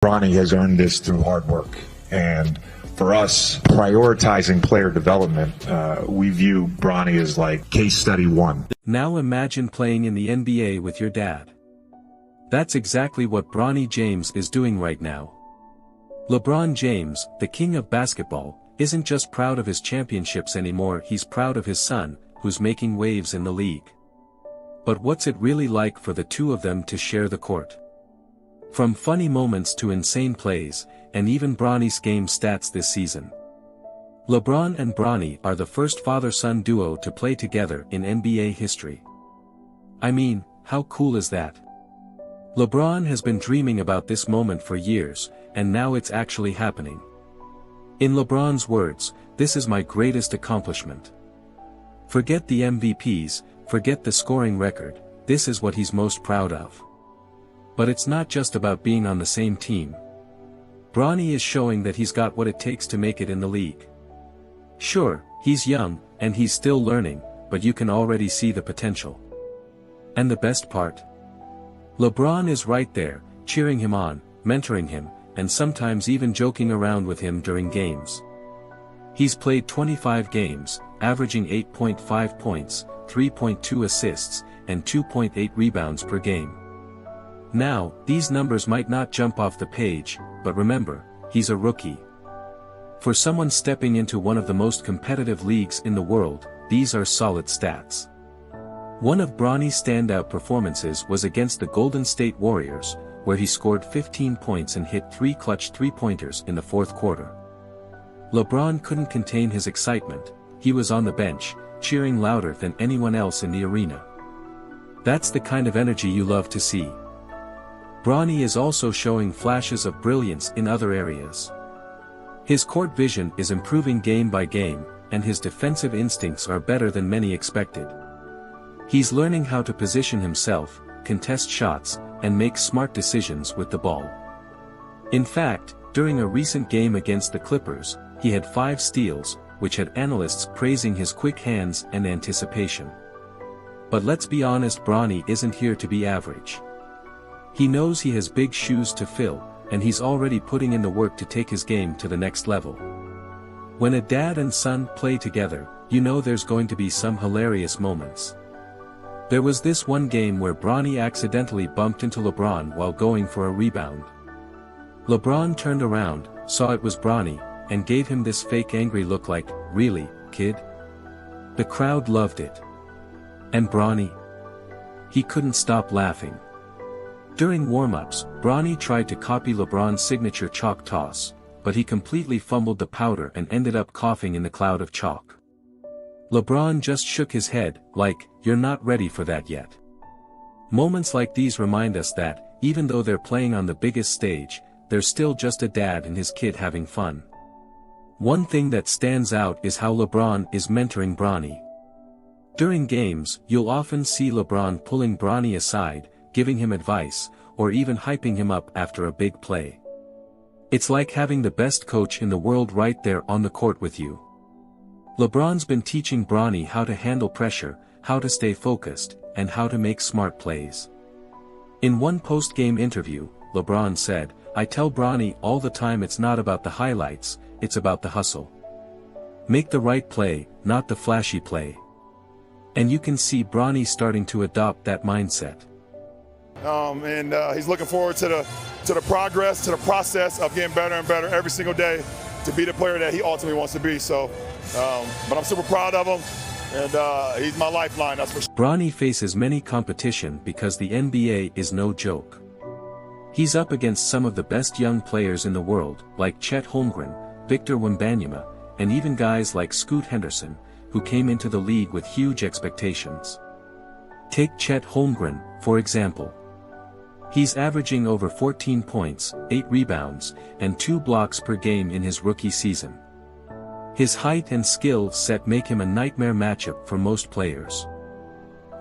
Bronny has earned this through hard work. And for us, prioritizing player development, we view Bronny as like case study one. Now imagine playing in the NBA with your dad. That's exactly what Bronny James is doing right now. LeBron James, the king of basketball, isn't just proud of his championships anymore, he's proud of his son, who's making waves in the league. But what's it really like for the two of them to share the court? From funny moments to insane plays, and even Bronny's game stats this season. LeBron and Bronny are the first father-son duo to play together in NBA history. I mean, how cool is that? LeBron has been dreaming about this moment for years, and now it's actually happening. In LeBron's words, "This is my greatest accomplishment." Forget the MVPs, forget the scoring record, this is what he's most proud of. But it's not just about being on the same team. Bronny is showing that he's got what it takes to make it in the league. Sure, he's young, and he's still learning, but you can already see the potential. And the best part? LeBron is right there, cheering him on, mentoring him, and sometimes even joking around with him during games. He's played 25 games, averaging 8.5 points, 3.2 assists, and 2.8 rebounds per game. Now, these numbers might not jump off the page, but remember, he's a rookie. For someone stepping into one of the most competitive leagues in the world, these are solid stats. One of Bronny's standout performances was against the Golden State Warriors, where he scored 15 points and hit 3 clutch three-pointers in the fourth quarter. LeBron couldn't contain his excitement, he was on the bench, cheering louder than anyone else in the arena. That's the kind of energy you love to see. Bronny is also showing flashes of brilliance in other areas. His court vision is improving game by game, and his defensive instincts are better than many expected. He's learning how to position himself, contest shots, and make smart decisions with the ball. In fact, during a recent game against the Clippers, he had 5 steals, which had analysts praising his quick hands and anticipation. But let's be honest, Bronny isn't here to be average. He knows he has big shoes to fill, and he's already putting in the work to take his game to the next level. When a dad and son play together, you know there's going to be some hilarious moments. There was this one game where Bronny accidentally bumped into LeBron while going for a rebound. LeBron turned around, saw it was Bronny, and gave him this fake angry look like, "Really, kid?" The crowd loved it. And Bronny? He couldn't stop laughing. During warm-ups, Bronny tried to copy LeBron's signature chalk toss, but he completely fumbled the powder and ended up coughing in the cloud of chalk. LeBron just shook his head, like, "You're not ready for that yet." Moments like these remind us that, even though they're playing on the biggest stage, they're still just a dad and his kid having fun. One thing that stands out is how LeBron is mentoring Bronny. During games, you'll often see LeBron pulling Bronny aside, giving him advice, or even hyping him up after a big play. It's like having the best coach in the world right there on the court with you. LeBron's been teaching Bronny how to handle pressure, how to stay focused, and how to make smart plays. In one post-game interview, LeBron said, "I tell Bronny all the time it's not about the highlights, it's about the hustle. Make the right play, not the flashy play." And you can see Bronny starting to adopt that mindset. He's looking forward to the progress, to the process of getting better and better every single day to be the player that he ultimately wants to be. So, but I'm super proud of him, and he's my lifeline, that's for sure. Bronny faces many competition because the NBA is no joke. He's up against some of the best young players in the world, like Chet Holmgren, Victor Wembanyama, and even guys like Scoot Henderson, who came into the league with huge expectations. Take Chet Holmgren, for example. He's averaging over 14 points, 8 rebounds, and 2 blocks per game in his rookie season. His height and skill set make him a nightmare matchup for most players.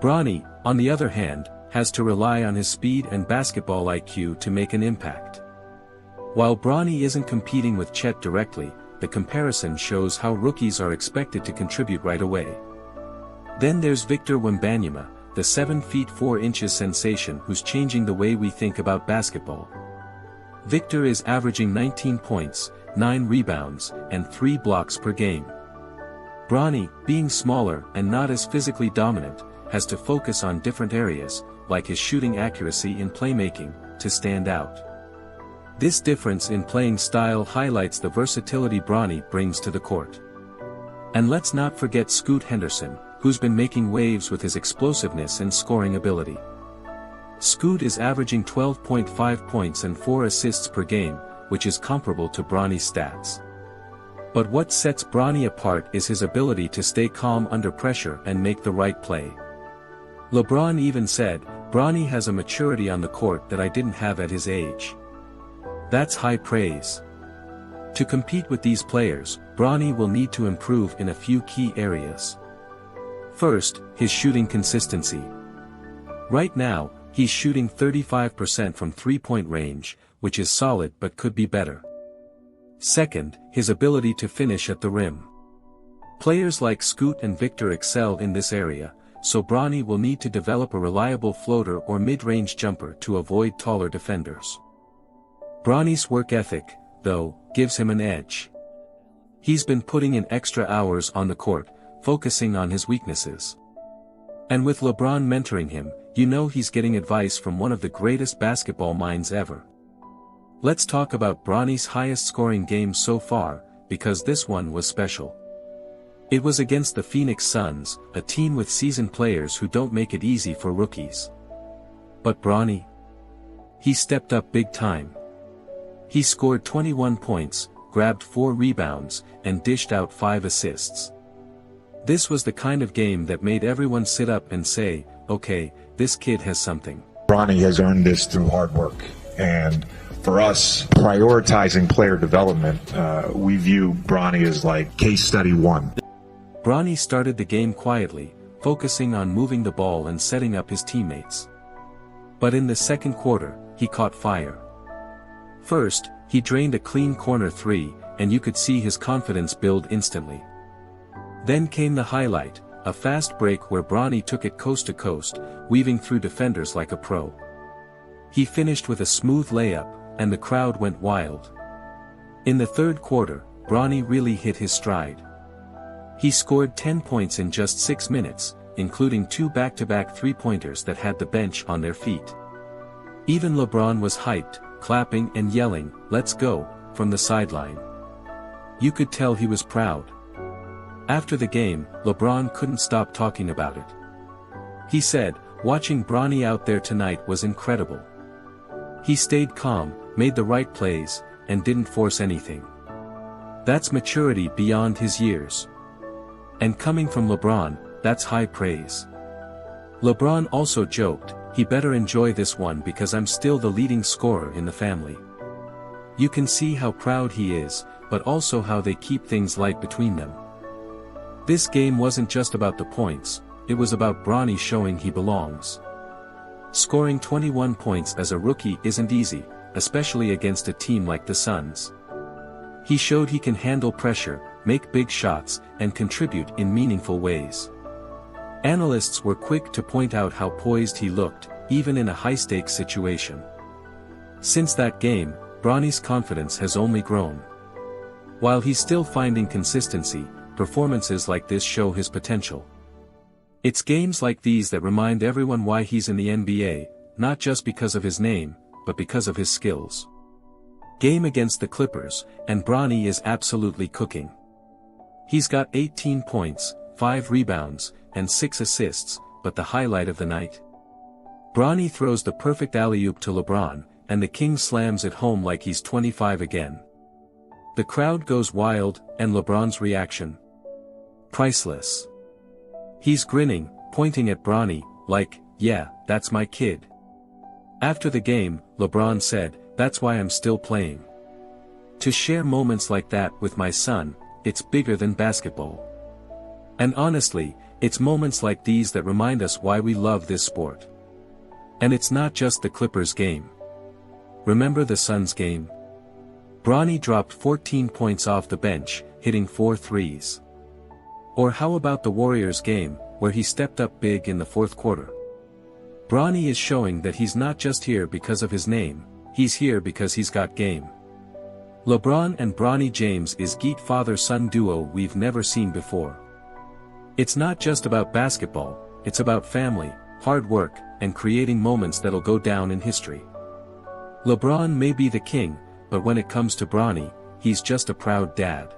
Bronny, on the other hand, has to rely on his speed and basketball IQ to make an impact. While Bronny isn't competing with Chet directly, the comparison shows how rookies are expected to contribute right away. Then there's Victor Wembanyama, the 7 feet 4 inches sensation who's changing the way we think about basketball. Victor is averaging 19 points, 9 rebounds, and 3 blocks per game. Bronny, being smaller and not as physically dominant, has to focus on different areas, like his shooting accuracy in playmaking, to stand out. This difference in playing style highlights the versatility Bronny brings to the court. And let's not forget Scoot Henderson, who's been making waves with his explosiveness and scoring ability. Scoot is averaging 12.5 points and 4 assists per game, which is comparable to Bronny's stats. But what sets Bronny apart is his ability to stay calm under pressure and make the right play. LeBron even said, "Bronny has a maturity on the court that I didn't have at his age." That's high praise. To compete with these players, Bronny will need to improve in a few key areas. First, his shooting consistency. Right now, he's shooting 35% from three-point range, which is solid but could be better. Second, his ability to finish at the rim. Players like Scoot and Victor excel in this area, so Bronny will need to develop a reliable floater or mid-range jumper to avoid taller defenders. Bronny's work ethic, though, gives him an edge. He's been putting in extra hours on the court, focusing on his weaknesses. And with LeBron mentoring him, you know he's getting advice from one of the greatest basketball minds ever. Let's talk about Bronny's highest scoring game so far, because this one was special. It was against the Phoenix Suns, a team with seasoned players who don't make it easy for rookies. But Bronny? He stepped up big time. He scored 21 points, grabbed 4 rebounds, and dished out 5 assists. This was the kind of game that made everyone sit up and say, "Okay, this kid has something." Bronny has earned this through hard work. And for us, prioritizing player development, we view Bronny as like case study 1. Bronny started the game quietly, focusing on moving the ball and setting up his teammates. But in the second quarter, he caught fire. First, he drained a clean corner 3, and you could see his confidence build instantly. Then came the highlight, a fast break where Bronny took it coast to coast, weaving through defenders like a pro. He finished with a smooth layup, and the crowd went wild. In the third quarter, Bronny really hit his stride. He scored 10 points in just 6 minutes, including 2 back-to-back three-pointers that had the bench on their feet. Even LeBron was hyped, clapping and yelling, "Let's go," from the sideline. You could tell he was proud. After the game, LeBron couldn't stop talking about it. He said, "Watching Bronny out there tonight was incredible. He stayed calm, made the right plays, and didn't force anything. That's maturity beyond his years." And coming from LeBron, that's high praise. LeBron also joked, "He better enjoy this one because I'm still the leading scorer in the family." You can see how proud he is, but also how they keep things light between them. This game wasn't just about the points, it was about Bronny showing he belongs. Scoring 21 points as a rookie isn't easy, especially against a team like the Suns. He showed he can handle pressure, make big shots, and contribute in meaningful ways. Analysts were quick to point out how poised he looked, even in a high-stakes situation. Since that game, Bronny's confidence has only grown. While he's still finding consistency, performances like this show his potential. It's games like these that remind everyone why he's in the NBA, not just because of his name, but because of his skills. Game against the Clippers, and Bronny is absolutely cooking. He's got 18 points, 5 rebounds, and 6 assists, but the highlight of the night? Bronny throws the perfect alley-oop to LeBron, and the King slams it home like he's 25 again. The crowd goes wild, and LeBron's reaction? Priceless. He's grinning, pointing at Bronny, like, "Yeah, that's my kid." After the game, LeBron said, "That's why I'm still playing. To share moments like that with my son, it's bigger than basketball." And honestly, it's moments like these that remind us why we love this sport. And it's not just the Clippers game. Remember the Suns game? Bronny dropped 14 points off the bench, hitting 4 threes. Or how about the Warriors game, where he stepped up big in the fourth quarter? Bronny is showing that he's not just here because of his name, he's here because he's got game. LeBron and Bronny James is GOAT father-son duo we've never seen before. It's not just about basketball, it's about family, hard work, and creating moments that'll go down in history. LeBron may be the king, but when it comes to Bronny, he's just a proud dad.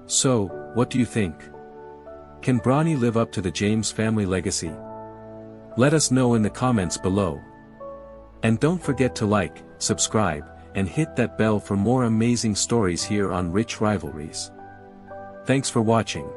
So, what do you think? Can Bronny live up to the James family legacy? Let us know in the comments below. And don't forget to like, subscribe, and hit that bell for more amazing stories here on Rich Rivalries. Thanks for watching.